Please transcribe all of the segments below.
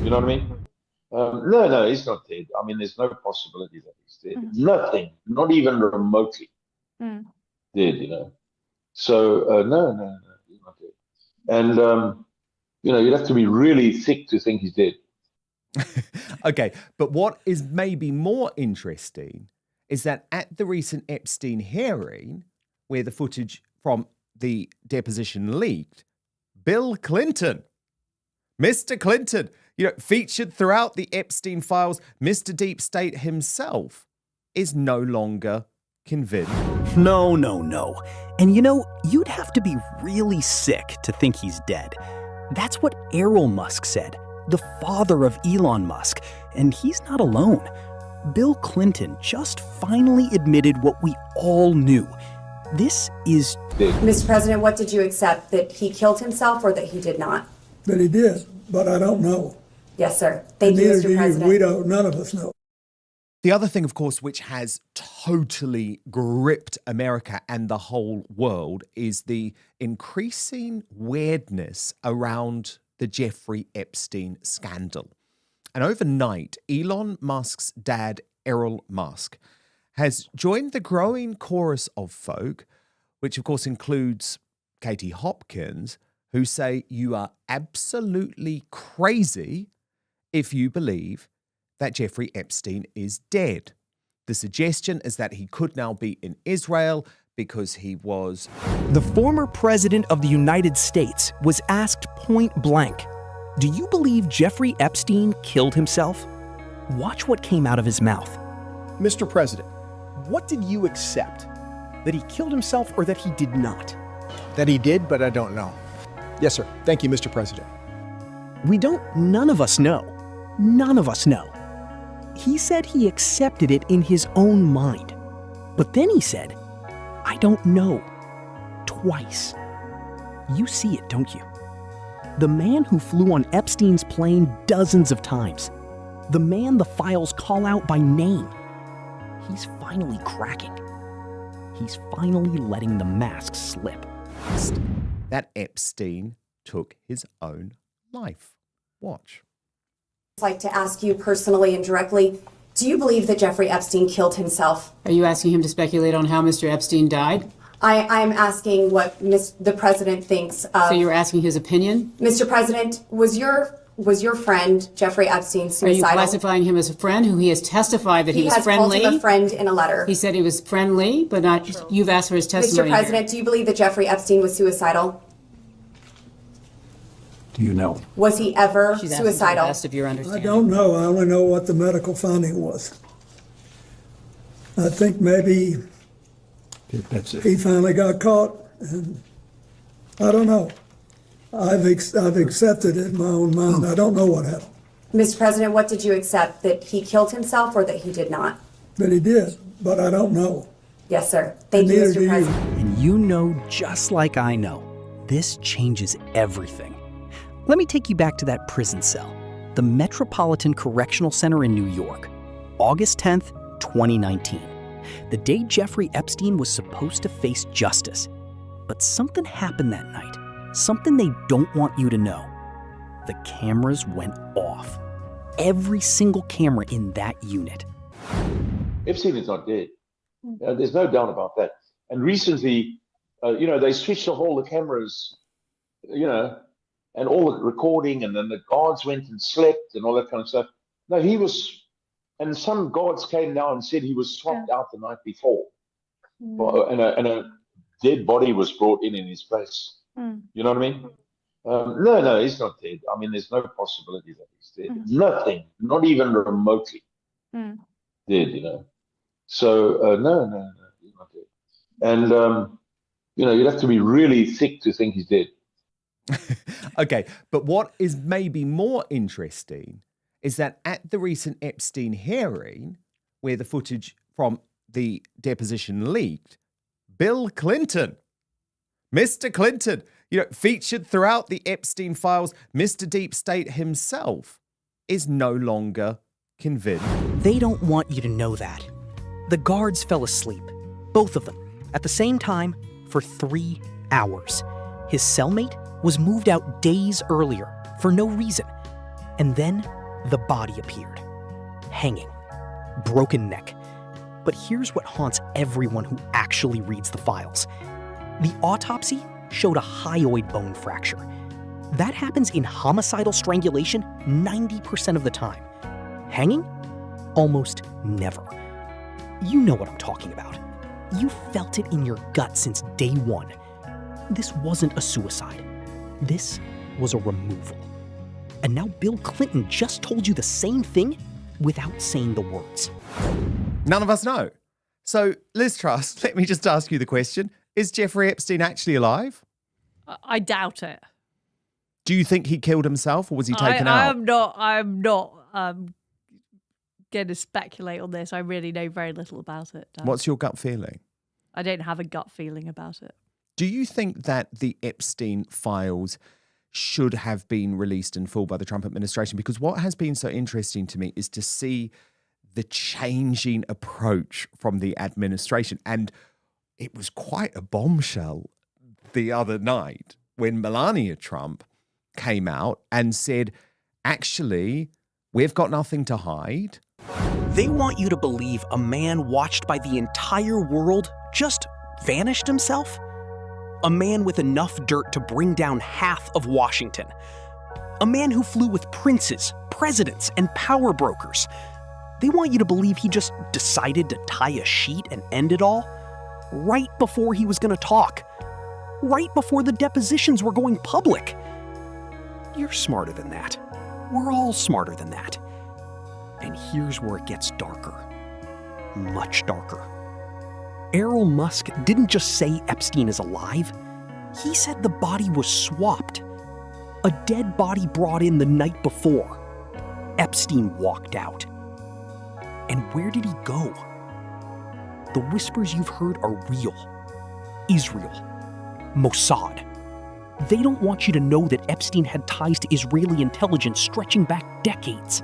You know what I mean? No, he's not dead. I mean, there's no possibility that he's dead. Nothing, not even remotely dead, you know. So, no, he's not dead. And, you'd have to be really thick to think he's dead. Okay, but what is maybe more interesting is that at the recent Epstein hearing, where the footage from the deposition leaked, Bill Clinton, Mr. Clinton, featured throughout the Epstein files, Mr. Deep State himself is no longer convinced. No. And you'd have to be really sick to think he's dead. That's what Errol Musk said, the father of Elon Musk, and he's not alone. Bill Clinton just finally admitted what we all knew. This is... Mr. President, what did you accept? That he killed himself or that he did not? That he did, but I don't know. Yes, sir. Thank you, Mr. President. We don't, none of us know. The other thing, of course, which has totally gripped America and the whole world is the increasing weirdness around the Jeffrey Epstein scandal. And overnight, Elon Musk's dad, Errol Musk, has joined the growing chorus of folk, which of course includes Katie Hopkins, who say you are absolutely crazy if you believe that Jeffrey Epstein is dead. The suggestion is that he could now be in Israel because he was... The former president of the United States was asked point blank, "Do you believe Jeffrey Epstein killed himself?" Watch what came out of his mouth. Mr. President, what did you accept? That he killed himself or that he did not? That he did, but I don't know. Yes, sir. Thank you, Mr. President. None of us know. None of us know. He said he accepted it in his own mind. But then he said, "I don't know." Twice. You see it, don't you? The man who flew on Epstein's plane dozens of times. The man the files call out by name. He's finally cracking. He's finally letting the mask slip. That Epstein took his own life. Watch. I'd like to ask you personally and directly, do you believe that Jeffrey Epstein killed himself? Are you asking him to speculate on how Mr. Epstein died? I'm asking what the president thinks of... So you're asking his opinion? Mr. President, was your friend Jeffrey Epstein suicidal? Are you classifying him as a friend who he has testified that he was friendly? He has called him a friend in a letter. He said he was friendly, but not. You've asked for his testimony. Mr. President, do you believe that Jeffrey Epstein was suicidal? Do you know? Was he ever She's asking for the suicidal? best of your I understanding. don't know. I only know what the medical finding was. I think maybe That's it. he finally got caught, and I don't know. I've accepted it in my own mind. I don't know what happened. Mr. President, what did you accept? That he killed himself or that he did not? That he did, but I don't know. Yes, sir. Thank you, Neither do Mr. you. President. And you know just like I know, this changes everything. Let me take you back to that prison cell, the Metropolitan Correctional Center in New York, August 10th, 2019, the day Jeffrey Epstein was supposed to face justice. But something happened that night, something they don't want you to know. The cameras went off. Every single camera in that unit. Epstein is not dead. There's no doubt about that. And recently, they switched off all the cameras, and all the recording, and then the guards went and slept and all that kind of stuff. No, he was, and some guards came now and said he was swapped out the night before. And a dead body was brought in his place. You know what I mean? No, he's not dead. I mean, there's no possibility that he's dead. Nothing, not even remotely dead, So, no, he's not dead. And, you'd have to be really thick to think he's dead. Okay, but what is maybe more interesting is that at the recent Epstein hearing, where the footage from the deposition leaked, Bill Clinton, Mr. Clinton, featured throughout the Epstein files, Mr. Deep State himself is no longer convinced. They don't want you to know that. The guards fell asleep, both of them, at the same time for 3 hours. His cellmate was moved out days earlier for no reason. And then the body appeared, hanging, broken neck. But here's what haunts everyone who actually reads the files. The autopsy showed a hyoid bone fracture. That happens in homicidal strangulation 90% of the time. Hanging? Almost never. You know what I'm talking about. You felt it in your gut since day one. This wasn't a suicide. This was a removal. And now Bill Clinton just told you the same thing without saying the words. None of us know. So, Liz Truss, let me just ask you the question. Is Jeffrey Epstein actually alive? I doubt it. Do you think he killed himself or was he taken out? I'm not going to speculate on this. I really know very little about it. What's your gut feeling? I don't have a gut feeling about it. Do you think that the Epstein files should have been released in full by the Trump administration? Because what has been so interesting to me is to see the changing approach from the administration. And it was quite a bombshell the other night when Melania Trump came out and said, actually, we've got nothing to hide. They want you to believe a man watched by the entire world just vanished himself? A man with enough dirt to bring down half of Washington. A man who flew with princes, presidents, and power brokers. They want you to believe he just decided to tie a sheet and end it all right before he was going to talk. Right before the depositions were going public. You're smarter than that. We're all smarter than that. And here's where it gets darker. Much darker. Errol Musk didn't just say Epstein is alive. He said the body was swapped. A dead body brought in the night before. Epstein walked out. And where did he go? The whispers you've heard are real. Israel. Mossad. They don't want you to know that Epstein had ties to Israeli intelligence stretching back decades.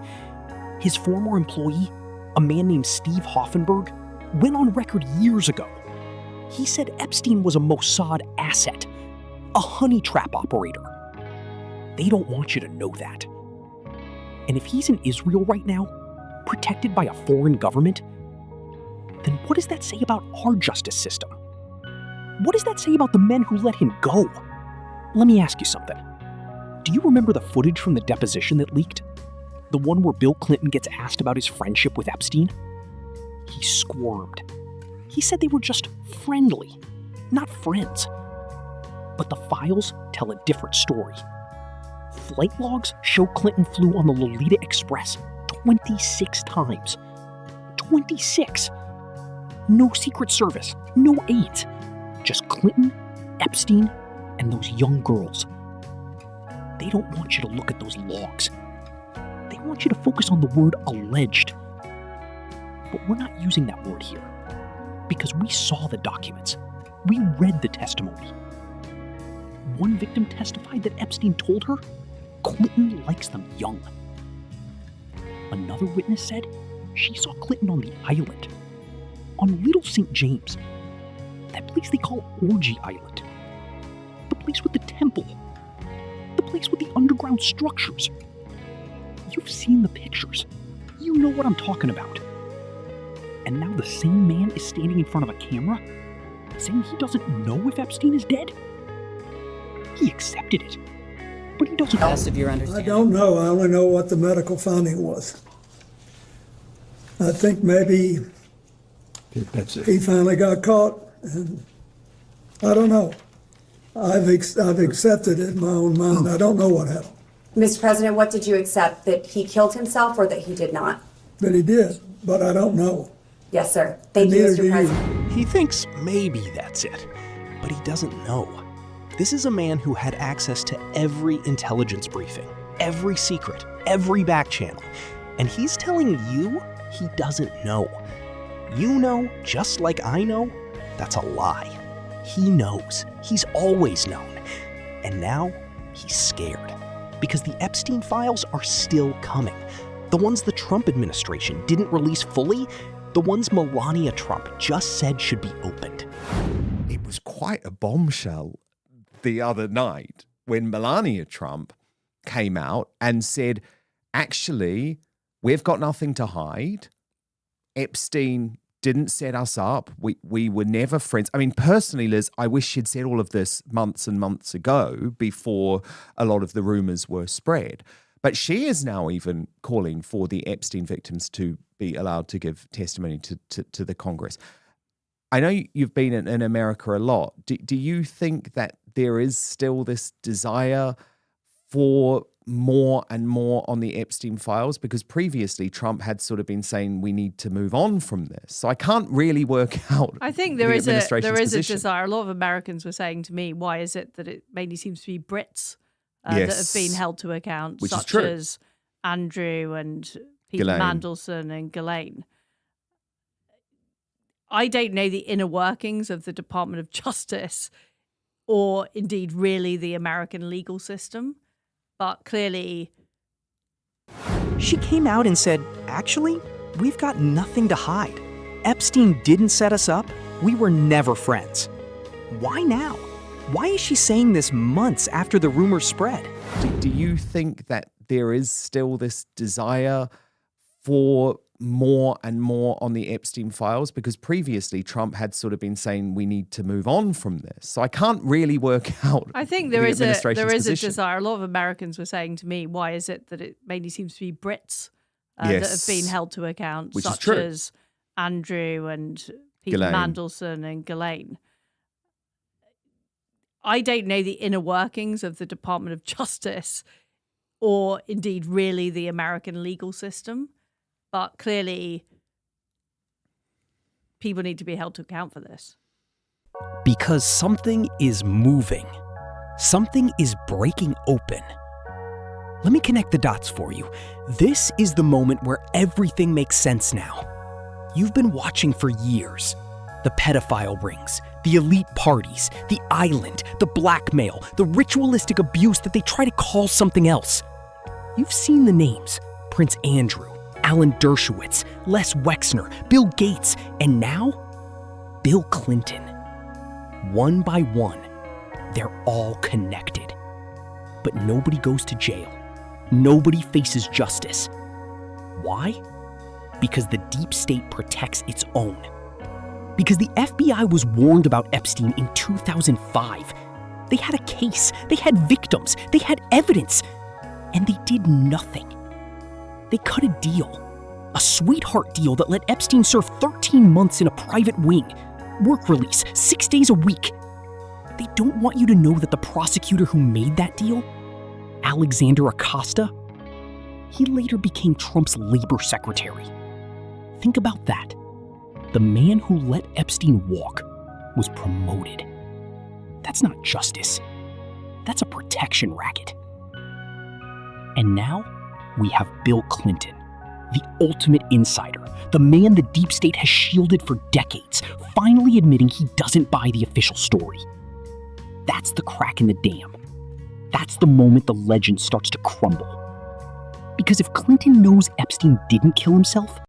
His former employee, a man named Steve Hoffenberg, went on record years ago. He said Epstein was a Mossad asset, a honey trap operator. They don't want you to know that. And if he's in Israel right now, protected by a foreign government, then what does that say about our justice system? What does that say about the men who let him go? Let me ask you something. Do you remember the footage from the deposition that leaked? The one where Bill Clinton gets asked about his friendship with Epstein? He squirmed. He said they were just friendly, not friends. But the files tell a different story. Flight logs show Clinton flew on the Lolita Express 26 times. 26! No Secret Service, no aides. Just Clinton, Epstein, and those young girls. They don't want you to look at those logs. They want you to focus on the word alleged. But we're not using that word here because we saw the documents. We read the testimony. One victim testified that Epstein told her Clinton likes them young. Another witness said she saw Clinton on the island, on Little St. James, that place they call Orgy Island, the place with the temple, the place with the underground structures. You've seen the pictures. You know what I'm talking about. And now the same man is standing in front of a camera saying he doesn't know if Epstein is dead? He accepted it, but he doesn't know. Best of your understanding. I don't know. I only know what the medical finding was. I think maybe That's it. he finally got caught, and I don't know. I've accepted it in my own mind. I don't know what happened. Mr. President, what did you accept? That he killed himself or that he did not? That he did, but I don't know. Yes, sir. Thank you, Neither do Mr. you. President. He thinks maybe that's it, but he doesn't know. This is a man who had access to every intelligence briefing, every secret, every back channel, and he's telling you he doesn't know. You know, just like I know, that's a lie. He knows. He's always known. And now he's scared because the Epstein files are still coming. The ones the Trump administration didn't release fully, the ones Melania Trump just said should be opened. It was quite a bombshell the other night when Melania Trump came out and said, actually, we've got nothing to hide. Epstein didn't set us up. We were never friends. I mean, personally, Liz, I wish she'd said all of this months and months ago before a lot of the rumors were spread. But she is now even calling for the Epstein victims to be allowed to give testimony to the Congress. I know you've been in America a lot. Do you think that there is still this desire for more and more on the Epstein files? Because previously Trump had sort of been saying we need to move on from this. So I can't really work out. I think there is a desire. A lot of Americans were saying to me, why is it that it mainly seems to be Brits that have been held to account, which such as Andrew and Peter Mandelson and Ghislaine. I don't know the inner workings of the Department of Justice or indeed really the American legal system, but clearly... She came out and said, actually, we've got nothing to hide. Epstein didn't set us up. We were never friends. Why now? Why is she saying this months after the rumors spread? Do you think that there is still this desire for more and more on the Epstein files? Because previously Trump had sort of been saying we need to move on from this. So I can't really work out. I think there is a desire. A lot of Americans were saying to me, why is it that it mainly seems to be Brits that have been held to account, which such as Andrew and Peter Mandelson and Ghislaine. I don't know the inner workings of the Department of Justice or indeed really the American legal system, but clearly people need to be held to account for this. Because something is moving. Something is breaking open. Let me connect the dots for you. This is the moment where everything makes sense now. You've been watching for years. The pedophile rings, the elite parties, the island, the blackmail, the ritualistic abuse that they try to call something else. You've seen the names: Prince Andrew, Alan Dershowitz, Les Wexner, Bill Gates, and now, Bill Clinton. One by one, they're all connected. But nobody goes to jail. Nobody faces justice. Why? Because the deep state protects its own. Because the FBI was warned about Epstein in 2005. They had a case, they had victims, they had evidence, and they did nothing. They cut a deal, a sweetheart deal that let Epstein serve 13 months in a private wing, work release 6 days a week. They don't want you to know that the prosecutor who made that deal, Alexander Acosta, he later became Trump's labor secretary. Think about that. The man who let Epstein walk was promoted. That's not justice. That's a protection racket. And now we have Bill Clinton, the ultimate insider, the man the deep state has shielded for decades, finally admitting he doesn't buy the official story. That's the crack in the dam. That's the moment the legend starts to crumble. Because if Clinton knows Epstein didn't kill himself,